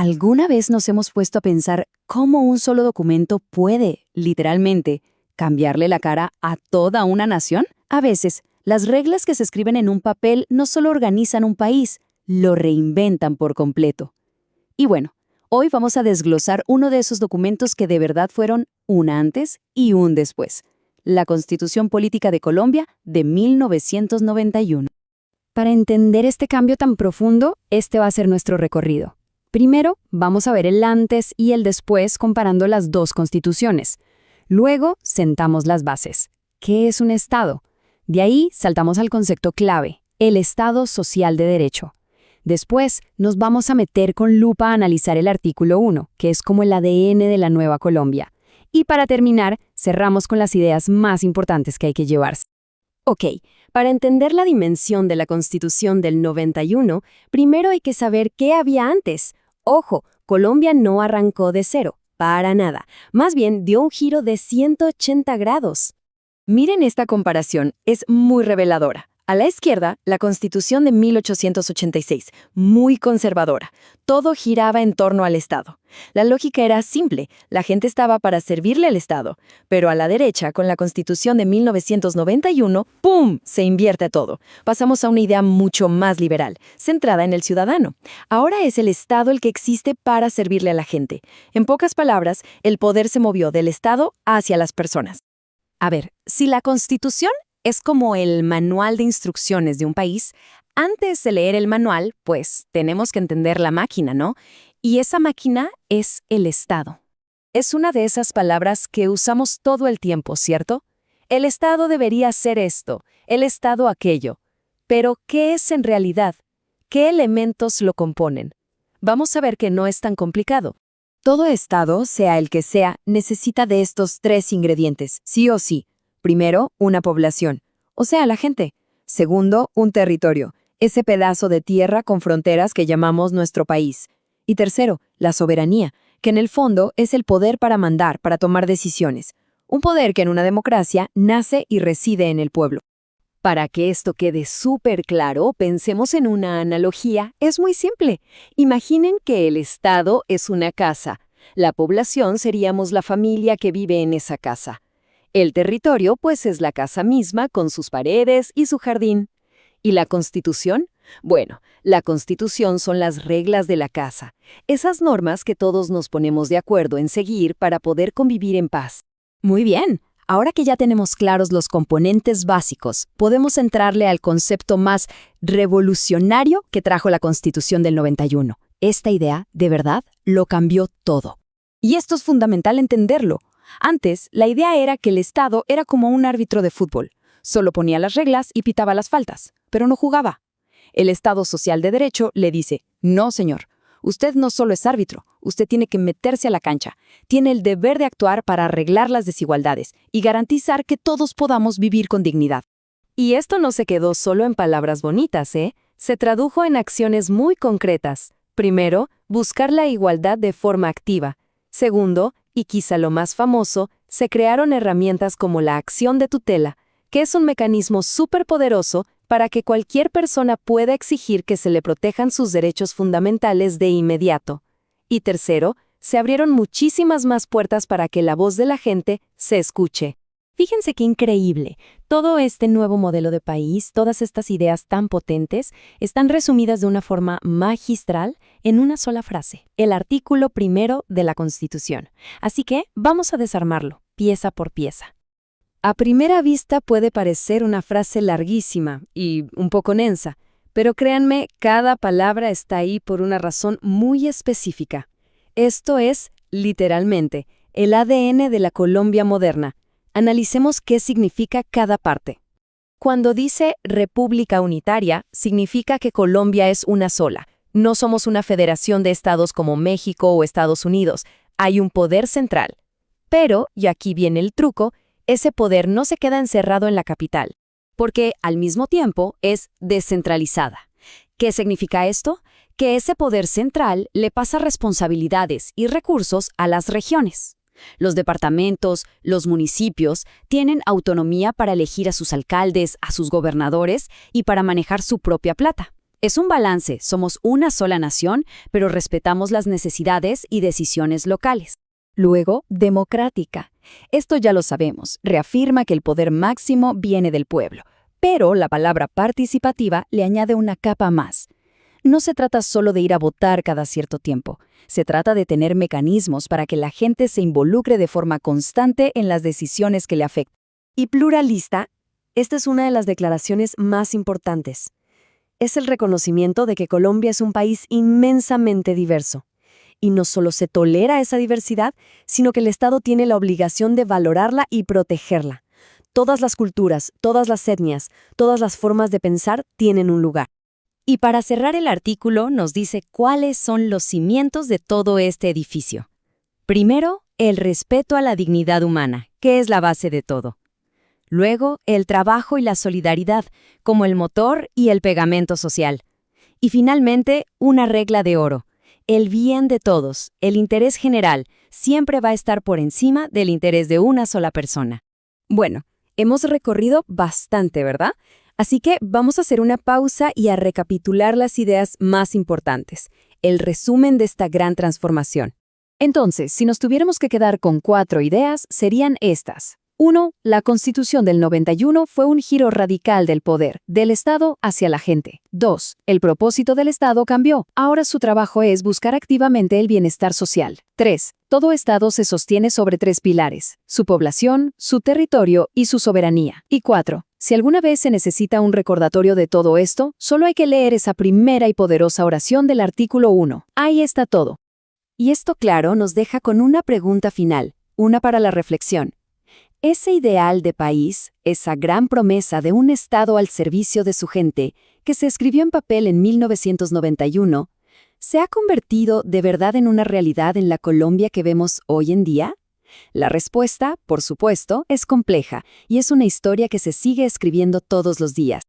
¿Alguna vez nos hemos puesto a pensar cómo un solo documento puede, literalmente, cambiarle la cara a toda una nación? A veces, las reglas que se escriben en un papel no solo organizan un país, lo reinventan por completo. Y bueno, hoy vamos a desglosar uno de esos documentos que de verdad fueron un antes y un después, la Constitución Política de Colombia de 1991. Para entender este cambio tan profundo, este va a ser nuestro recorrido. Primero, vamos a ver el antes y el después comparando las dos constituciones. Luego, sentamos las bases. ¿Qué es un Estado? De ahí saltamos al concepto clave, el Estado Social de Derecho. Después, nos vamos a meter con lupa a analizar el artículo 1, que es como el ADN de la nueva Colombia. Y para terminar, cerramos con las ideas más importantes que hay que llevarse. Ok, para entender la dimensión de la Constitución del 91, primero hay que saber qué había antes. Ojo, Colombia no arrancó de cero, para nada. Más bien dio un giro de 180 grados. Miren esta comparación, es muy reveladora. A la izquierda, la Constitución de 1886, muy conservadora. Todo giraba en torno al Estado. La lógica era simple, la gente estaba para servirle al Estado. Pero a la derecha, con la Constitución de 1991, ¡pum!, se invierte todo. Pasamos a una idea mucho más liberal, centrada en el ciudadano. Ahora es el Estado el que existe para servirle a la gente. En pocas palabras, el poder se movió del Estado hacia las personas. A ver, si la Constitución es como el manual de instrucciones de un país, antes de leer el manual, pues tenemos que entender la máquina, ¿no? Y esa máquina es el Estado. Es una de esas palabras que usamos todo el tiempo, ¿cierto? El Estado debería hacer esto, el Estado aquello. Pero, ¿qué es en realidad? ¿Qué elementos lo componen? Vamos a ver que no es tan complicado. Todo Estado, sea el que sea, necesita de estos tres ingredientes, sí o sí. Primero, una población, o sea, la gente. Segundo, un territorio, ese pedazo de tierra con fronteras que llamamos nuestro país. Y tercero, la soberanía, que en el fondo es el poder para mandar, para tomar decisiones. Un poder que en una democracia nace y reside en el pueblo. Para que esto quede súper claro, pensemos en una analogía. Es muy simple. Imaginen que el Estado es una casa. La población seríamos la familia que vive en esa casa. El territorio, pues, es la casa misma con sus paredes y su jardín. ¿Y la Constitución? Bueno, la Constitución son las reglas de la casa, esas normas que todos nos ponemos de acuerdo en seguir para poder convivir en paz. Muy bien, ahora que ya tenemos claros los componentes básicos, podemos entrarle al concepto más revolucionario que trajo la Constitución del 91. Esta idea, de verdad, lo cambió todo. Y esto es fundamental entenderlo. Antes, la idea era que el Estado era como un árbitro de fútbol. Solo ponía las reglas y pitaba las faltas, pero no jugaba. El Estado Social de Derecho le dice, no, señor, usted no solo es árbitro, usted tiene que meterse a la cancha. Tiene el deber de actuar para arreglar las desigualdades y garantizar que todos podamos vivir con dignidad. Y esto no se quedó solo en palabras bonitas, ¿eh? Se tradujo en acciones muy concretas. Primero, buscar la igualdad de forma activa. Segundo, y quizá lo más famoso, se crearon herramientas como la acción de tutela, que es un mecanismo superpoderoso para que cualquier persona pueda exigir que se le protejan sus derechos fundamentales de inmediato. Y tercero, se abrieron muchísimas más puertas para que la voz de la gente se escuche. Fíjense qué increíble. Todo este nuevo modelo de país, todas estas ideas tan potentes, están resumidas de una forma magistral en una sola frase, el artículo primero de la Constitución. Así que vamos a desarmarlo, pieza por pieza. A primera vista puede parecer una frase larguísima y un poco densa, pero créanme, cada palabra está ahí por una razón muy específica. Esto es, literalmente, el ADN de la Colombia moderna. Analicemos qué significa cada parte. Cuando dice República Unitaria, significa que Colombia es una sola. No somos una federación de estados como México o Estados Unidos. Hay un poder central. Pero, y aquí viene el truco, ese poder no se queda encerrado en la capital, porque al mismo tiempo es descentralizada. ¿Qué significa esto? Que ese poder central le pasa responsabilidades y recursos a las regiones. Los departamentos, los municipios, tienen autonomía para elegir a sus alcaldes, a sus gobernadores y para manejar su propia plata. Es un balance, somos una sola nación, pero respetamos las necesidades y decisiones locales. Luego, democrática. Esto ya lo sabemos, reafirma que el poder máximo viene del pueblo, pero la palabra participativa le añade una capa más. No se trata solo de ir a votar cada cierto tiempo, se trata de tener mecanismos para que la gente se involucre de forma constante en las decisiones que le afectan. Y pluralista, esta es una de las declaraciones más importantes. Es el reconocimiento de que Colombia es un país inmensamente diverso. Y no solo se tolera esa diversidad, sino que el Estado tiene la obligación de valorarla y protegerla. Todas las culturas, todas las etnias, todas las formas de pensar tienen un lugar. Y para cerrar el artículo nos dice cuáles son los cimientos de todo este edificio. Primero, el respeto a la dignidad humana, que es la base de todo. Luego, el trabajo y la solidaridad, como el motor y el pegamento social. Y finalmente, una regla de oro. El bien de todos, el interés general, siempre va a estar por encima del interés de una sola persona. Bueno, hemos recorrido bastante, ¿verdad? Así que vamos a hacer una pausa y a recapitular las ideas más importantes, el resumen de esta gran transformación. Entonces, si nos tuviéramos que quedar con 4 ideas, serían estas. 1. La Constitución del 91 fue un giro radical del poder, del Estado hacia la gente. 2. El propósito del Estado cambió. Ahora su trabajo es buscar activamente el bienestar social. 3. Todo Estado se sostiene sobre 3 pilares: su población, su territorio y su soberanía. Y 4. Si alguna vez se necesita un recordatorio de todo esto, solo hay que leer esa primera y poderosa oración del artículo 1. Ahí está todo. Y esto, claro, nos deja con una pregunta final, una para la reflexión. Ese ideal de país, esa gran promesa de un Estado al servicio de su gente, que se escribió en papel en 1991, ¿se ha convertido de verdad en una realidad en la Colombia que vemos hoy en día? La respuesta, por supuesto, es compleja y es una historia que se sigue escribiendo todos los días.